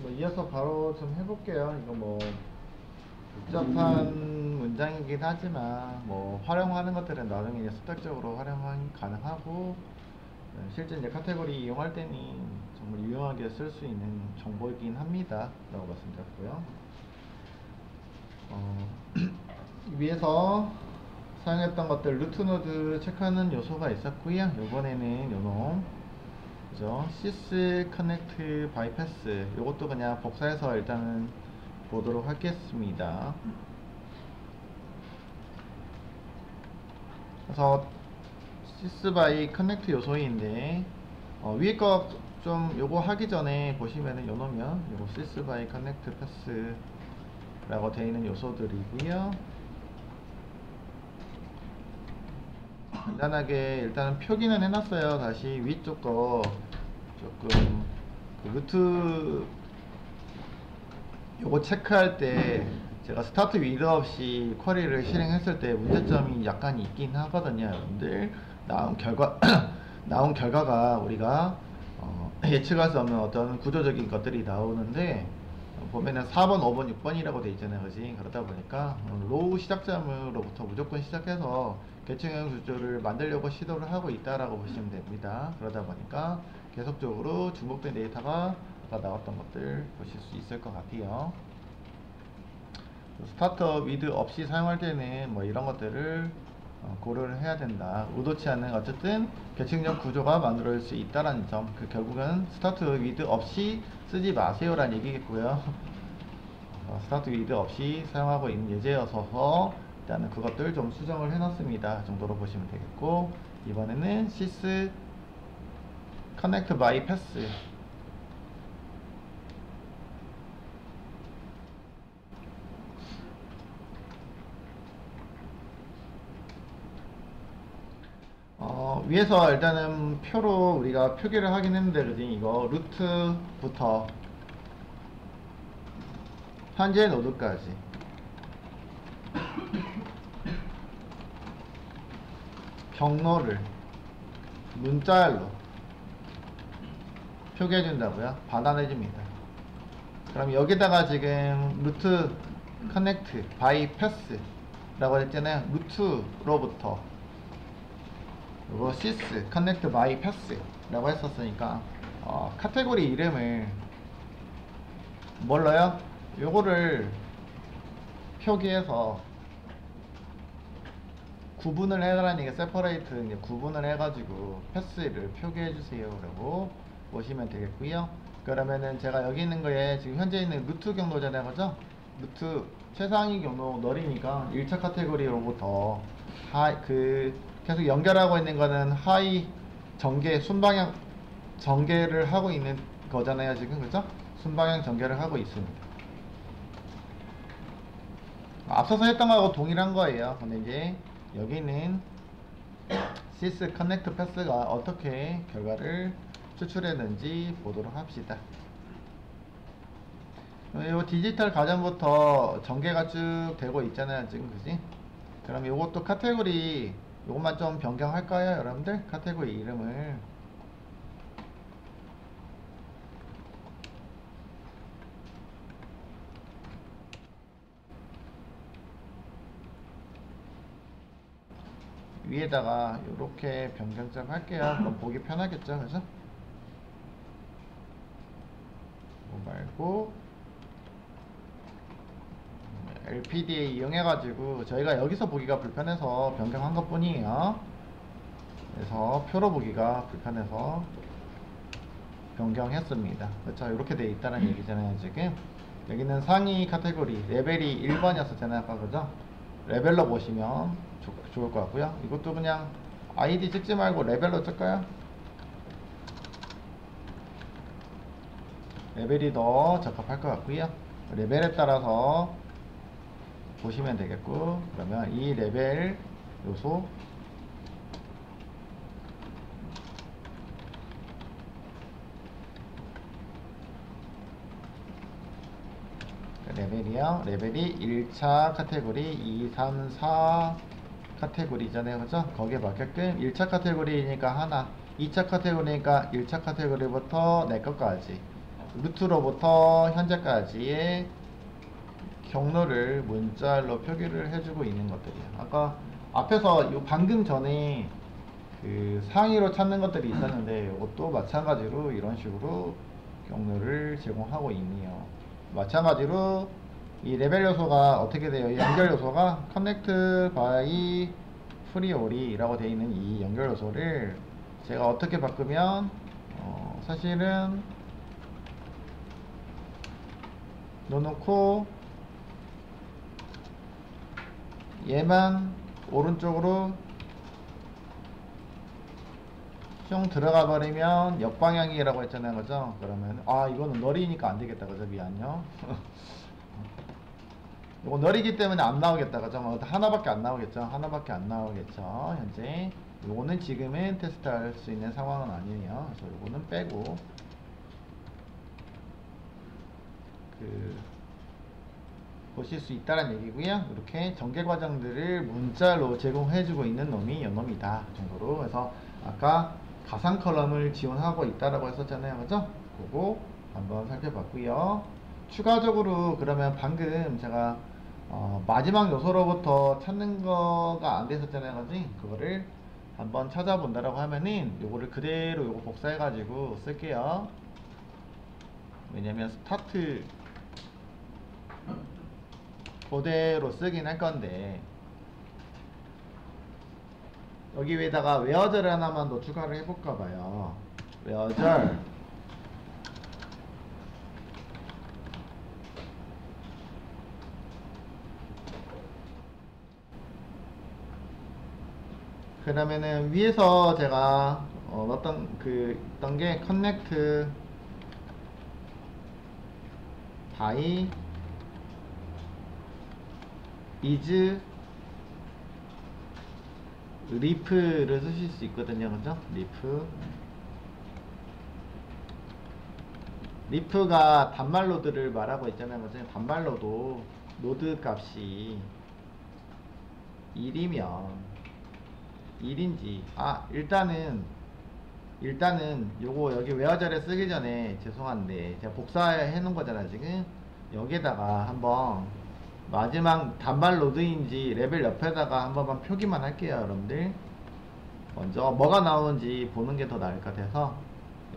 뭐 이어서 바로 좀 해볼게요. 이거 뭐 복잡한 문장이긴 하지만 뭐 활용하는 것들은 나중에 이제 수탁적으로 활용 가능하고 실제 이제 카테고리 이용할 때는 정말 유용하게 쓸 수 있는 정보이긴 합니다. 라고 말씀드렸고요. 위에서 사용했던 것들 루트 노드 체크하는 요소가 있었고요. 이번에는 요놈 그죠? sys connect bypass 요것도 그냥 복사해서 일단은 보도록 하겠습니다. 그래서 sys by connect 요소인데 위에 거 좀 요거 하기 전에 보시면은 요놈이요. 요거 sys by connect pass 라고 되어 있는 요소들이고요. 간단하게 일단은 표기는 해놨어요. 다시 위쪽 거 조금 그 루트 요거 체크할 때 제가 스타트 위드 없이 쿼리를 실행했을 때 문제점이 약간 있긴 하거든요. 여러분들 나온 결과가 우리가 예측할 수 없는 어떤 구조적인 것들이 나오는데 보면은 4번, 5번, 6번이라고 돼 있잖아요. 그지? 그러다 보니까 로우 시작점으로부터 무조건 시작해서 계층형 구조를 만들려고 시도를 하고 있다라고 보시면 됩니다. 그러다 보니까 계속적으로 중복된 데이터가 나왔던 것들 보실 수 있을 것 같아요. 스타트업 위드 없이 사용할 때는 뭐 이런 것들을 고려를 해야 된다. 의도치 않는 어쨌든 계층적 구조가 만들어질 수 있다라는 점. 그 결국은 스타트 위드 없이 쓰지 마세요라는 얘기겠고요. 스타트 위드 없이 사용하고 있는 예제여서 일단은 그것들 좀 수정을 해놨습니다. 정도로 보시면 되겠고 이번에는 sys connect bypass 위에서 일단은 표로 우리가 표기를 하긴 했는데 그지? 이거 루트부터 현재 노드까지 경로를 문자열로 표기해 준다고요? 받아내줍니다. 그럼 여기다가 지금 루트 커넥트 바이 패스 라고 했잖아요. 루트로부터 요거 sys connect by pass 라고 했었으니까 카테고리 이름을 뭘로요? 요거를 표기해서 구분을 해라는 게 separate 이제 구분을 해가지고 패스를 표기해 주세요 라고 보시면 되겠고요. 그러면은 제가 여기 있는 거에 지금 현재 있는 루트 경로잖아요. 그죠? 루트 최상위 경로 널이니까 1차 카테고리로부터 계속 연결하고 있는 거는 하이 전개 순방향 전개를 하고 있는 거잖아요. 지금 그죠? 순방향 전개를 하고 있습니다. 앞서서 했던 거하고 동일한 거예요. 근데 이제 여기는 sys connect pass가 어떻게 결과를 추출했는지 보도록 합시다. 이 디지털 가전부터 전개가 쭉 되고 있잖아요. 지금 그지? 그럼 이것도 카테고리 요것만 좀 변경할까요? 여러분들 카테고리 이름을 위에다가 이렇게 변경 좀 할게요. 그럼 보기 편하겠죠, 그죠? 뭐 말고 LPDA 이용해가지고 저희가 여기서 보기가 불편해서 변경한 것 뿐이에요. 그래서 표로 보기가 불편해서 변경했습니다. 그렇죠? 이렇게 돼 있다는 얘기잖아요. 지금 여기는 상위 카테고리 레벨이 1번이었었잖아요. 아까 그죠? 레벨로 보시면 좋을 것 같고요. 이것도 그냥 아이디 찍지 말고 레벨로 찍까요? 레벨이 더 적합할 것 같고요. 레벨에 따라서 보시면 되겠고, 그러면 이 레벨 요소 레벨이요. 레벨이 1차 카테고리 2, 3, 4 카테고리잖아요. 그죠? 거기에 맞게끔 1차 카테고리니까 하나, 2차 카테고리니까 1차 카테고리부터 내 것까지 루트로부터 현재까지의 경로를 문자로 표기를 해주고 있는 것들이에요. 아까 앞에서 요 방금 전에 그 상위로 찾는 것들이 있었는데 이것도 마찬가지로 이런 식으로 경로를 제공하고 있네요. 마찬가지로 이 레벨 요소가 어떻게 돼요? 이 연결 요소가 connect by priori라고 되어 있는 이 연결 요소를 제가 어떻게 바꾸면 사실은 넣어놓고 얘만 오른쪽으로 쭉 들어가 버리면 역방향이라고 했잖아요, 그죠? 그러면 이거는 널이니까 안 되겠다, 그죠? 미안요. 이거 널이기 때문에 안 나오겠다, 그죠? 하나밖에 안 나오겠죠? 하나밖에 안 나오겠죠? 현재 요거는 지금은 테스트할 수 있는 상황은 아니에요. 그래서 요거는 빼고 보실 수 있다는 얘기고요. 이렇게 전개 과정들을 문자로 제공해주고 있는 놈이 이 놈이다 정도로. 그래서 아까 가상 컬럼을 지원하고 있다라고 했었잖아요, 그죠? 그거 한번 살펴봤고요. 추가적으로 그러면 방금 제가 마지막 요소로부터 찾는 거가 안 됐었잖아요, 그지? 그거를 한번 찾아본다라고 하면은 요거를 그대로 요거 복사해 가지고 쓸게요. 왜냐면 스타트 그대로 쓰긴 할 건데 여기 위에다가 웨어절 하나만 더 추가를 해볼까 봐요. 웨어절 그러면은 위에서 제가 어떤 게 connect by is 리프를 쓰실 수 있거든요, 그죠? 리프가 단말 로드를 말하고 있잖아요, 그죠? 단말 노드 값이 1이면 1인지 일단은 요거 여기 웨어절에 쓰기 전에 죄송한데 제가 복사해 놓은 거잖아요, 지금. 여기에다가 한번 마지막 단말 로드인지 레벨 옆에다가 한 번만 표기만 할게요, 여러분들. 먼저 뭐가 나오는지 보는 게 더 나을 것 같아서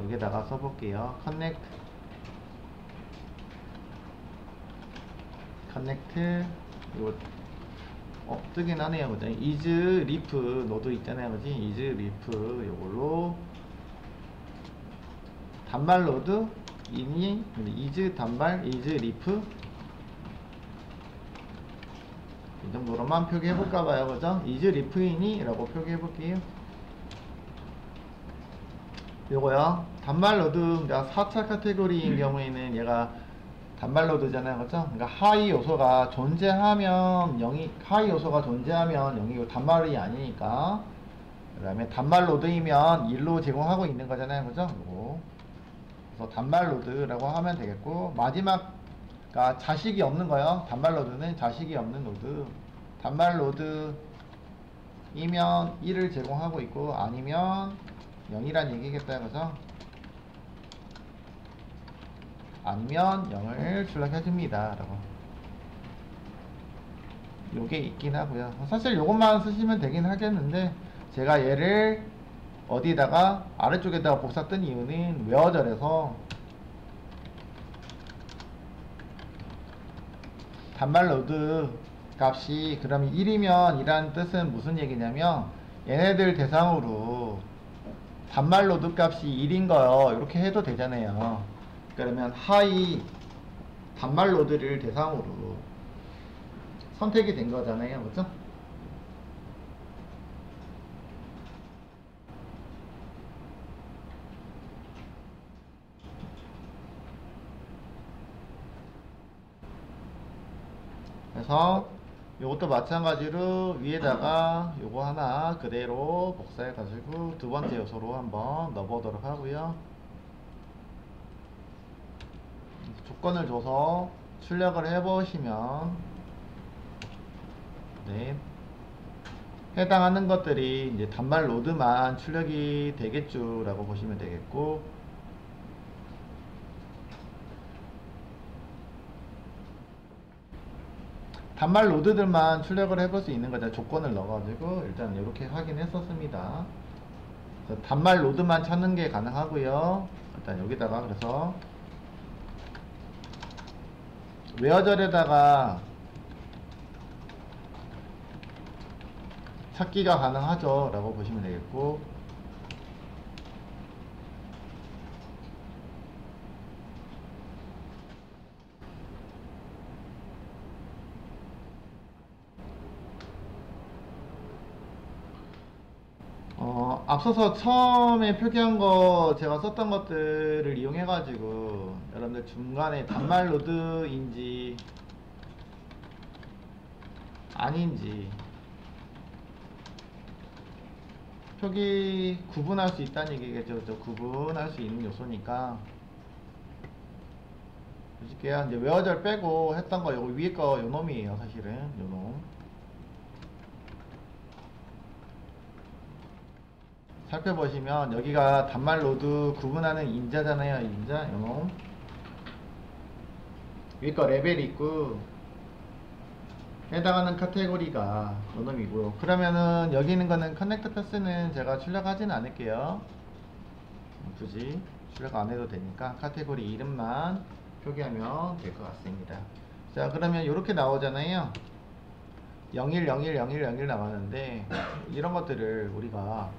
여기다가 써볼게요. connect 이거 뜨긴 하네요, 그죠? is leaf 노드 있잖아요, 그지? is leaf 요걸로 단말 로드 이니 is 단말 is leaf 이 정도로만 표기해볼까봐요, 그죠? is leaf이니? 라고 표기해볼게요. 요거요, 단말 로드, 그러니까 4차 카테고리인 경우에는 얘가 단말 로드잖아요, 그죠? 그러니까 하위 요소가 존재하면 0이, 하위 요소가 존재하면 0이고 단말이 아니니까. 그 다음에 단말 로드이면 1로 제공하고 있는 거잖아요, 그죠? 요거. 그래서 단말 로드라고 하면 되겠고, 마지막 그러니까 자식이 없는 거요. 단말 로드는 자식이 없는 노드. 단말 로드이면 1을 제공하고 있고 아니면 0이란 얘기겠다, 그죠? 아니면 0을 출력해줍니다 라고 요게 있긴 하고요. 사실 요것만 쓰시면 되긴 하겠는데 제가 얘를 어디다가 아래쪽에다가 복사 뜬 이유는 웨어절에서 단말 로드 값이 그럼 1이면 이란 뜻은 무슨 얘기냐면 얘네들 대상으로 단말 로드 값이 1인 거요, 이렇게 해도 되잖아요. 그러면 하위 단말 로드를 대상으로 선택이 된 거잖아요, 그죠? 그래서 요것도 마찬가지로 위에다가 요거 하나 그대로 복사해 가지고 두 번째 요소로 한번 넣어보도록 하고요. 조건을 줘서 출력을 해보시면 해당하는 것들이 이제 단말 로드만 출력이 되겠죠 라고 보시면 되겠고, 단말 노드들만 출력을 해볼 수 있는 거죠. 조건을 넣어가지고 일단 이렇게 확인했었습니다. 그래서 단말 노드만 찾는 게 가능하고요. 일단 여기다가 그래서 웨어절에다가 찾기가 가능하죠 라고 보시면 되겠고, 앞서서 처음에 표기한 거 제가 썼던 것들을 이용해 가지고 여러분들 중간에 단말 로드인지 아닌지 표기 구분할 수 있다는 얘기겠죠. 그렇죠? 구분할 수 있는 요소니까 보실게요. 이제 웨어절 빼고 했던 거, 요거 위에 거 요 놈이에요. 사실은 요 놈 살펴보시면 여기가 단말 로드 구분하는 인자잖아요. 인자 요 놈 위에 거 레벨이 있고 해당하는 카테고리가 요 놈이고요. 그러면은 여기 있는 거는 커넥트 패스는 제가 출력하지는 않을게요. 굳이 출력 안 해도 되니까 카테고리 이름만 표기하면 될 것 같습니다. 자, 그러면 이렇게 나오잖아요. 01, 01, 01, 01 나왔는데 이런 것들을 우리가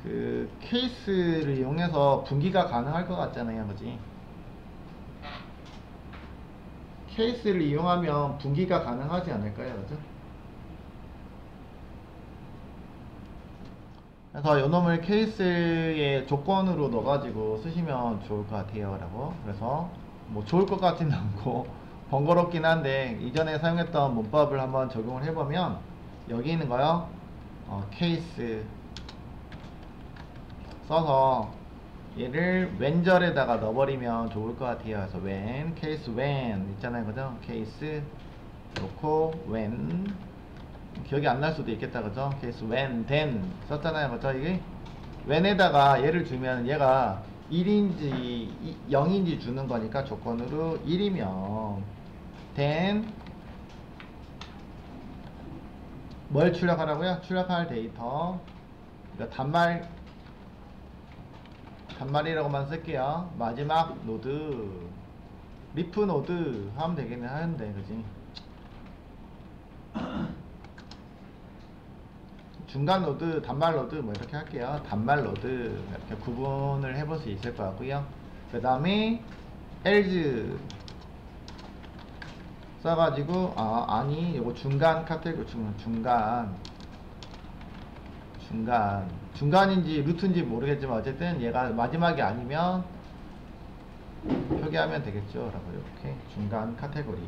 그 케이스를 이용해서 분기가 가능할 것 같잖아요. 그지? 케이스를 이용하면 분기가 가능하지 않을까요? 그죠? 그래서 요놈을 케이스의 조건으로 넣어가지고 쓰시면 좋을 것 같아요 라고. 그래서 뭐 좋을 것 같지는 않고 번거롭긴 한데 이전에 사용했던 문법을 한번 적용을 해보면 여기 있는 거요, 케이스 써서 얘를 웬절에다가 넣어버리면 좋을 것 같아요. 그래서 when, case when 있잖아요. 그죠? case 놓고 when, 기억이 안 날 수도 있겠다. 그죠? case when, then 썼잖아요. 그죠? 이게 when에다가 얘를 주면 얘가 1인지 0인지 주는 거니까 조건으로 1이면 then 뭘 출력하라고요? 출력할 데이터, 그러니까 단말이라고만 쓸게요. 마지막 노드 리프 노드 하면 되겠네 하는데, 그지? 중간 노드, 단말 노드 뭐 이렇게 할게요. 단말 노드 이렇게 구분을 해볼 수 있을 것 같고요. 그 다음에 else 써가지고 아니 요거 중간 카테고리, 중간인지 루트인지 모르겠지만 어쨌든 얘가 마지막이 아니면 표기하면 되겠죠 라고. 이렇게 중간 카테고리를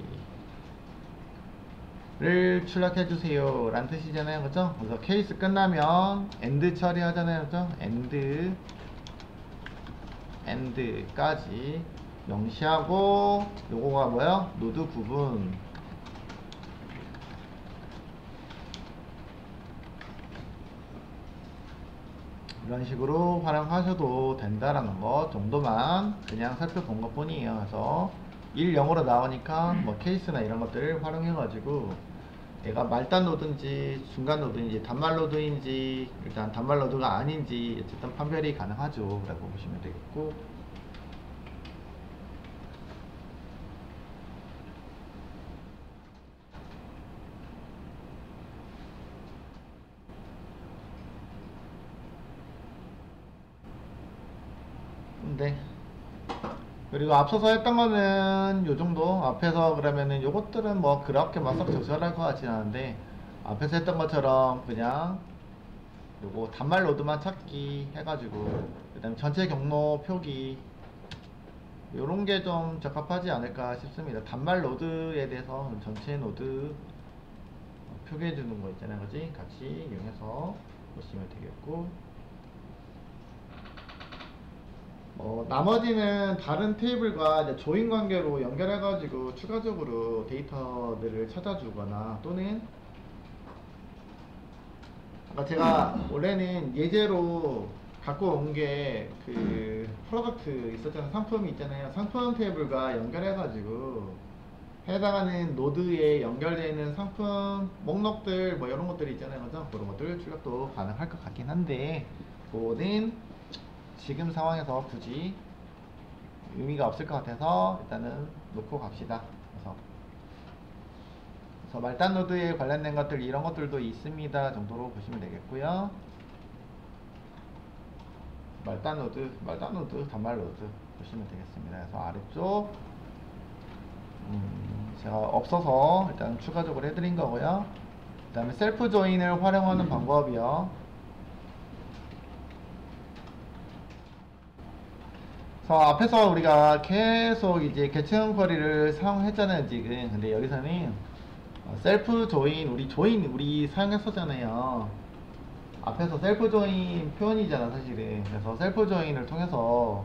출력해 주세요 라는 뜻이잖아요. 그죠? 그래서 케이스 끝나면 end 처리하잖아요. 그죠? end까지 명시하고 요거가 뭐야? 노드 구분, 이런 식으로 활용하셔도 된다라는 것 정도만 그냥 살펴본 것 뿐이에요. 그래서 1, 0으로 나오니까 뭐 케이스나 이런 것들을 활용해 가지고 얘가 말단 노드인지 중간 노드인지 단말 노드인지, 일단 단말 노드가 아닌지 어쨌든 판별이 가능하죠 라고 보시면 되겠고, 네. 그리고 앞서서 했던 거는 요 정도. 앞에서 그러면은 요것들은 뭐 그렇게 막 썩 적절할 것 같진 않은데, 앞에서 했던 것처럼 그냥 요거 단말 로드만 찾기 해가지고 그 다음에 전체 경로 표기 요런 게 좀 적합하지 않을까 싶습니다. 단말 로드에 대해서 전체 노드 표기해 주는 거 있잖아요. 그지? 같이 이용해서 보시면 되겠고, 나머지는 다른 테이블과 이제 조인 관계로 연결해 가지고 추가적으로 데이터들을 찾아주거나, 또는 아까 제가 원래는 예제로 갖고 온 게 그 프로덕트 있었잖아요. 상품이 있잖아요. 상품 테이블과 연결해 가지고 해당하는 노드에 연결되어 있는 상품 목록들 뭐 이런 것들이 있잖아요, 그죠? 그런 것들 출력도 가능할 것 같긴 한데 그거는 지금 상황에서 굳이 의미가 없을 것 같아서 일단은 놓고 갑시다. 그래서 말단 노드에 관련된 것들 이런 것들도 있습니다 정도로 보시면 되겠고요. 말단 노드, 단말 노드 보시면 되겠습니다. 그래서 아래쪽 제가 없어서 일단 추가적으로 해드린 거고요. 그 다음에 셀프 조인을 활용하는 방법이요. 그래서 앞에서 우리가 계속 이제 계층 쿼리를 사용했잖아요 지금. 근데 여기서는 셀프 조인 우리 사용했었잖아요. 앞에서 셀프 조인 표현이잖아 사실은. 그래서 셀프 조인을 통해서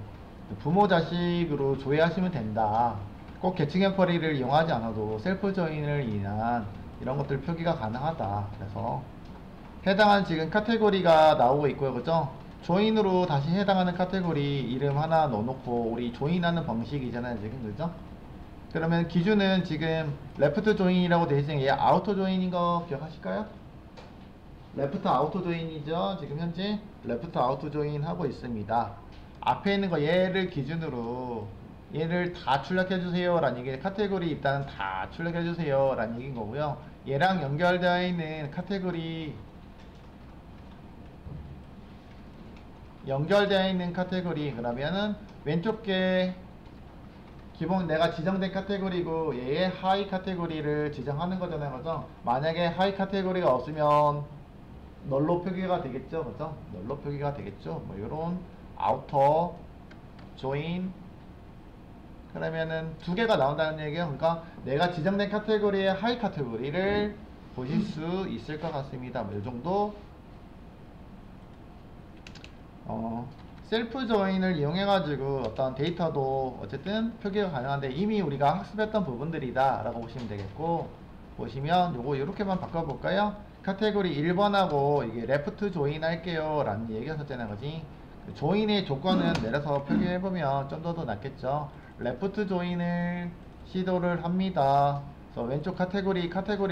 부모 자식으로 조회하시면 된다. 꼭 계층형 쿼리를 이용하지 않아도 셀프 조인을 인한 이런 것들 표기가 가능하다. 그래서 해당한 지금 카테고리가 나오고 있고요, 그죠? 조인으로 다시 해당하는 카테고리 이름 하나 넣어놓고 우리 조인하는 방식이잖아요 지금, 그죠? 그러면 기준은 지금 레프트 조인이라고 되어 있으니 얘 아우터 조인인 거 기억하실까요? 레프트 아우터 조인이죠. 지금 현재 레프트 아우터 조인 하고 있습니다. 앞에 있는 거 얘를 기준으로 얘를 다 출력해 주세요 라는 얘기, 카테고리 일단 다 출력해 주세요 라는 얘기인 거고요. 얘랑 연결되어 있는 카테고리 그러면은 왼쪽 게 기본 내가 지정된 카테고리고 얘의 하위 카테고리를 지정하는 거잖아요, 그죠? 만약에 하위 카테고리가 없으면 널로 표기가 되겠죠, 그죠? 널로 표기가 되겠죠. 뭐 요런 아우터 조인 그러면은 두 개가 나온다는 얘기예요. 그러니까 내가 지정된 카테고리의 하위 카테고리를 보실 수 있을 것 같습니다. 뭐 요 정도. 셀프 조인을 이용해 가지고 어떤 데이터도 어쨌든 표기가 가능한데 이미 우리가 학습했던 부분들이다 라고 보시면 되겠고, 보시면 요거 이렇게만 바꿔볼까요? 카테고리 1번하고 이게 레프트 조인 할게요 라는 얘기가 있었잖아요, 그지? 조인의 조건은 내려서 표기해보면 좀 더 낫겠죠. 레프트 조인을 시도를 합니다. 그래서 왼쪽 카테고리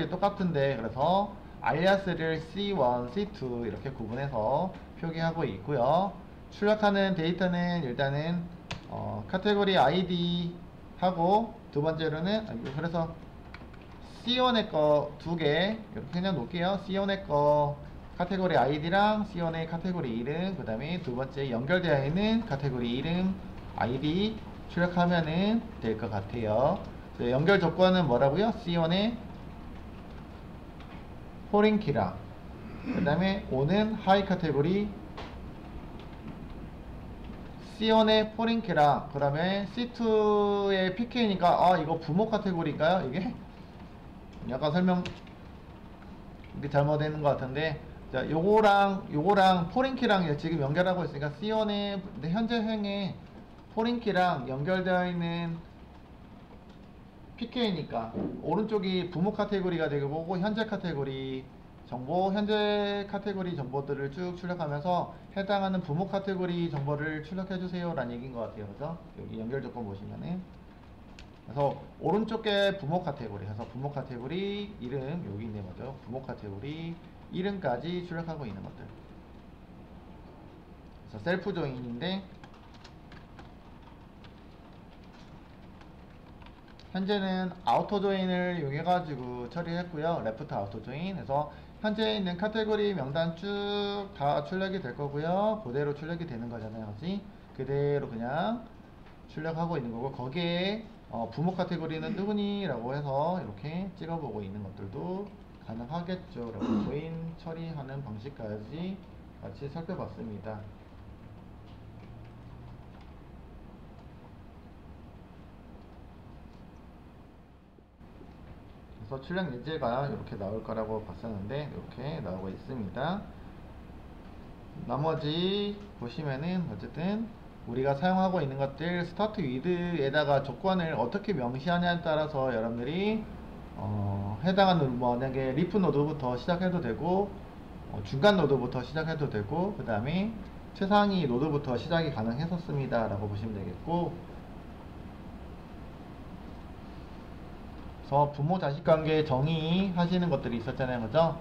똑같은데, 그래서 알리아스를 C1, C2 이렇게 구분해서 표기하고 있고요. 출력하는 데이터는 일단은 카테고리 ID 하고 두 번째로는 그래서 C1의 거 두 개 이렇게 그냥 놓을게요. C1의 거 카테고리 아이디랑 C1의 카테고리 이름, 그 다음에 두 번째 연결되어 있는 카테고리 이름 아이디 출력하면은 될 것 같아요. 연결 조건은 뭐라고요? C1의 포린키랑 그 다음에 O는 하이 카테고리 C1의 포린키랑, 그 다음에 C2의 PK니까 이거 부모 카테고리인가요? 이게? 약간 설명 이게 잘못되는 것 같은데, 자 요거랑 포린키랑 지금 연결하고 있으니까 C1의 현재형의 포린키랑 연결되어 있는 PK니까 오른쪽이 부모 카테고리가 되고 보고 현재 카테고리 정보, 현재 카테고리 정보들을 쭉 출력하면서 해당하는 부모 카테고리 정보를 출력해주세요 라는 얘기인 것 같아요. 그래서 여기 연결 조건 보시면은, 그래서 오른쪽 게 부모 카테고리 해서 부모 카테고리 이름 여기 있네, 맞죠? 부모 카테고리 이름까지 출력하고 있는 것들. 그래서 셀프 조인인데 현재는 아우터 조인을 이용해 가지고 처리했고요. 레프트 아우터 조인 해서 현재 있는 카테고리 명단 쭉 다 출력이 될 거고요. 그대로 출력이 되는 거잖아요, 그지? 그대로 그냥 출력하고 있는 거고, 거기에 부모 카테고리는 누구니? 라고 해서 이렇게 찍어보고 있는 것들도 가능하겠죠. 라고 조인 처리하는 방식까지 같이 살펴봤습니다. 그래서 출력 예제가 이렇게 나올 거라고 봤었는데 이렇게 나오고 있습니다. 나머지 보시면은 어쨌든 우리가 사용하고 있는 것들 스타트 위드에다가 조건을 어떻게 명시하냐에 따라서 여러분들이 해당하는 만약에 리프 노드부터 시작해도 되고 중간 노드부터 시작해도 되고 그 다음에 최상위 노드부터 시작이 가능했었습니다 라고 보시면 되겠고, 그래서 부모 자식 관계 정의 하시는 것들이 있었잖아요. 그죠?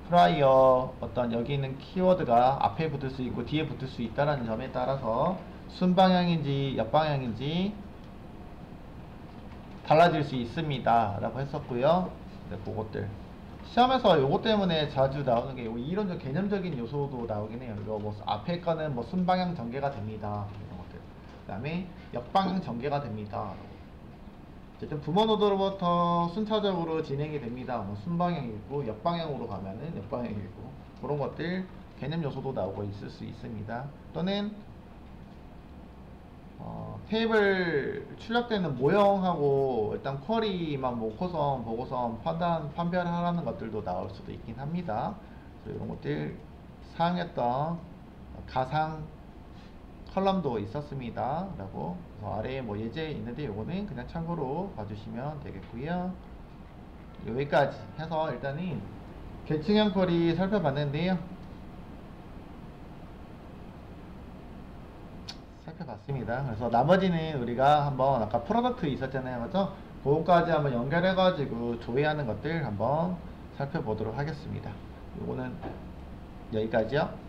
프라이어 어떤 여기 있는 키워드가 앞에 붙을 수 있고 뒤에 붙을 수 있다라는 점에 따라서 순방향인지 역방향인지 달라질 수 있습니다 라고 했었고요. 네, 그것들 시험에서 요거 때문에 자주 나오는 게 이론적 개념적인 요소도 나오긴 해요. 이거 뭐 앞에 거는 뭐 순방향 전개가 됩니다 이런 것들, 그 다음에 역방향 전개가 됩니다. 어쨌든 부모 노드로부터 순차적으로 진행이 됩니다. 뭐 순방향이고 역방향으로 가면은 역방향이고, 그런 것들 개념 요소도 나오고 있을 수 있습니다. 또는 테이블 출력되는 모형하고 일단 쿼리만 뭐 모코선, 보고선, 판별하라는 것들도 나올 수도 있긴 합니다. 그래서 이런 것들 사용했던 가상 컬럼도 있었습니다 라고. 그래서 아래에 뭐 예제 있는데 요거는 그냥 참고로 봐주시면 되겠고요. 여기까지 해서 일단은 계층형 쿼리 살펴봤는데요. 살펴봤습니다. 그래서 나머지는 우리가 한번 아까 프로덕트 있었잖아요. 그죠? 그거까지 한번 연결해가지고 조회하는 것들 한번 살펴보도록 하겠습니다. 요거는 여기까지요.